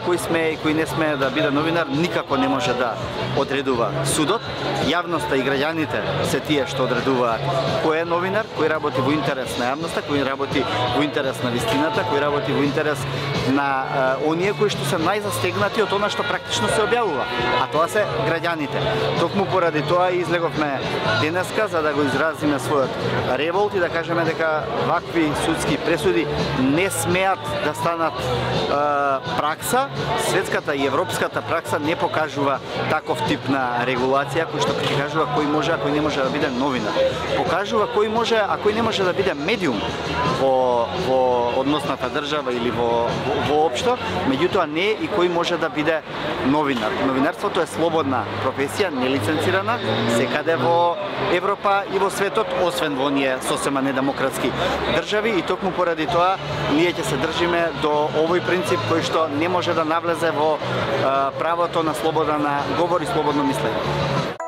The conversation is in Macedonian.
Кој смее и кој не смее да биде новинар, никако не може да одредува судот. Јавноста и граѓаните се тие што одредуваат кој е новинар, кој работи во интерес на јавноста, кој работи во интерес на вистината, кој работи во интерес на оние кои што се најзастегнати од она што практично се објавува, а тоа се граѓаните. Токму поради тоа излеговме денеска за да го изразиме својот револт и да кажеме дека вакви судски пресуди не смеат да станат пракса. Светската и европската пракса не покажува таков тип на регулација кој што ќе кажува кој може, а кој не може да биде новинар. Покажува кој може, а кој не може да биде медиум во односната држава или во општо, меѓутоа не и кој може да биде новинар. Новинарството е слободна професија, нелиценцирана, секаде во Европа и во светот, освен во оние сосема недемократски држави, и токму поради тоа ние ќе се држиме до овој принцип кој што не може да навлезе во правото на слобода на говор и слободно мислење.